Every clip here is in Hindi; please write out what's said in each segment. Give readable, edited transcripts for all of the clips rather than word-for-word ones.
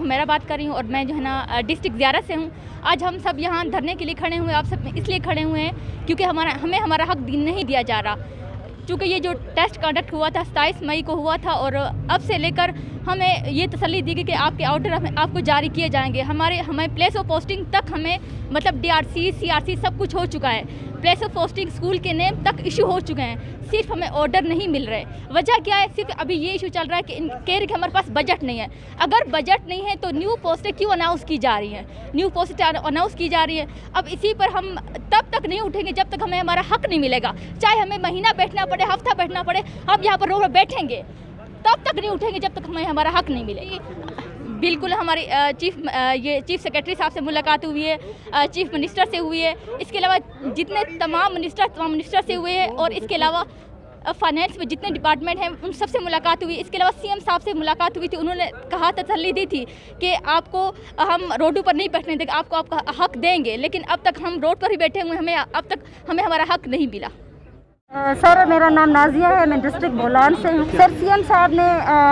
मेरा बात कर रही हूँ और मैं जो है ना डिस्ट्रिक्ट ज़ियारत से हूँ। आज हम सब यहाँ धरने के लिए खड़े हुए हैं, आप सब इसलिए खड़े हुए हैं क्योंकि हमें हमारा हक नहीं दिया जा रहा। क्योंकि ये जो टेस्ट कंडक्ट हुआ था 27 मई को हुआ था और अब से लेकर हमें ये तसल्ली दी गई कि आपके ऑर्डर आपको जारी किए जाएंगे। हमें प्लेस ऑफ पोस्टिंग तक हमें मतलब DRC CRC सब कुछ हो चुका है। प्लेस ऑफ पोस्टिंग स्कूल के नेम तक इशू हो चुके हैं, सिर्फ हमें ऑर्डर नहीं मिल रहे। वजह क्या है? सिर्फ अभी ये इशू चल रहा है कि कह रहे कि हमारे पास बजट नहीं है। अगर बजट नहीं है तो न्यू पोस्टें क्यों अनाउंस की जा रही हैं? न्यू पोस्टें अनाउंस की जा रही है। अब इसी पर हम तब तक नहीं उठेंगे जब तक हमें हमारा हक नहीं मिलेगा। चाहे हमें महीना बैठना पड़े, हफ्ता बैठना पड़े, हम यहाँ पर रोड पर बैठेंगे, तब तक नहीं उठेंगे जब तक हमें हमारा हक नहीं मिलेगा। बिल्कुल हमारी चीफ सेक्रेटरी साहब से मुलाकात हुई है, चीफ मिनिस्टर से हुई है, इसके अलावा जितने तमाम मिनिस्टर से हुए हैं और इसके अलावा फाइनेंस में जितने डिपार्टमेंट हैं उन सबसे मुलाकात हुई। इसके अलावा CM साहब से मुलाकात हुई थी, उन्होंने कहा तसल्ली दी थी कि आपको हम रोडों पर नहीं बैठने देंगे, आपको आपका हक देंगे। लेकिन अब तक हम रोड पर ही बैठे हुए, अब तक हमें हमारा हक नहीं मिला। सर मेरा नाम नाजिया है, मैं डिस्ट्रिक्ट बोलान से हूँ। सर CM साहब ने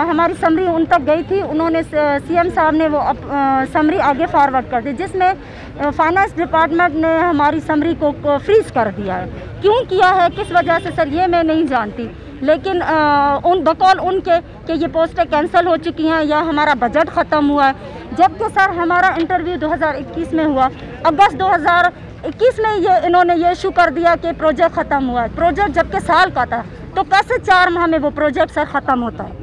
हमारी समरी उन तक गई थी, उन्होंने CM साहब ने वो समरी आगे फॉरवर्ड कर दी, जिसमें फाइनेंस डिपार्टमेंट ने हमारी समरी को फ्रीज कर दिया है। क्यों किया है, किस वजह से सर, ये मैं नहीं जानती। लेकिन उन बकौल उनके कि ये पोस्टें कैंसिल हो चुकी हैं या हमारा बजट ख़त्म हुआ है। जबकि सर हमारा इंटरव्यू 2021 में हुआ, अगस्त 2021 में इन्होंने ये इशू कर दिया कि प्रोजेक्ट ख़त्म हुआ है। प्रोजेक्ट जबकि साल का था, तो कैसे 4 माह में वो प्रोजेक्ट सर ख़त्म होता है?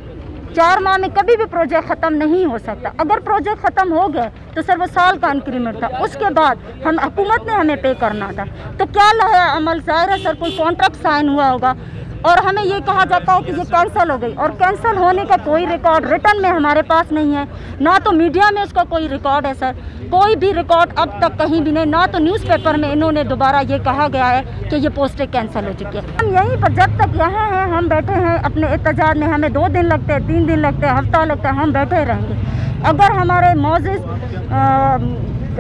4 माह में कभी भी प्रोजेक्ट ख़त्म नहीं हो सकता। अगर प्रोजेक्ट ख़त्म हो गए तो सर वो साल का इंक्रीमेंट था, उसके बाद हुकूमत ने हमें पे करना था। तो क्या लाया अमल? ज़ाहिर है सर कोई कॉन्ट्रैक्ट साइन हुआ होगा और हमें ये कहा जाता है कि ये कैंसिल हो गई, और कैंसिल होने का कोई रिकॉर्ड रिटर्न में हमारे पास नहीं है, ना तो मीडिया में उसका कोई रिकॉर्ड है सर, कोई भी रिकॉर्ड अब तक कहीं भी नहीं, ना तो न्यूज़पेपर में इन्होंने दोबारा ये कहा गया है कि ये पोस्टें कैंसिल हो चुकी है। हम यहीं पर जब तक यहाँ हैं, हम बैठे हैं अपने एहतजाज में, हमें 2 दिन लगते हैं, 3 दिन लगते हैं, हफ्ता लगता है, हम बैठे रहेंगे। अगर हमारे मौजूद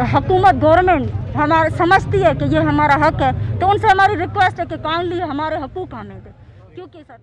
हुकूमत गवर्नमेंट हमारे समझती है कि ये हमारा हक है, तो उनसे हमारी रिक्वेस्ट है कि काइंडली हमारे हकूक़ हमें दें, क्योंकि सर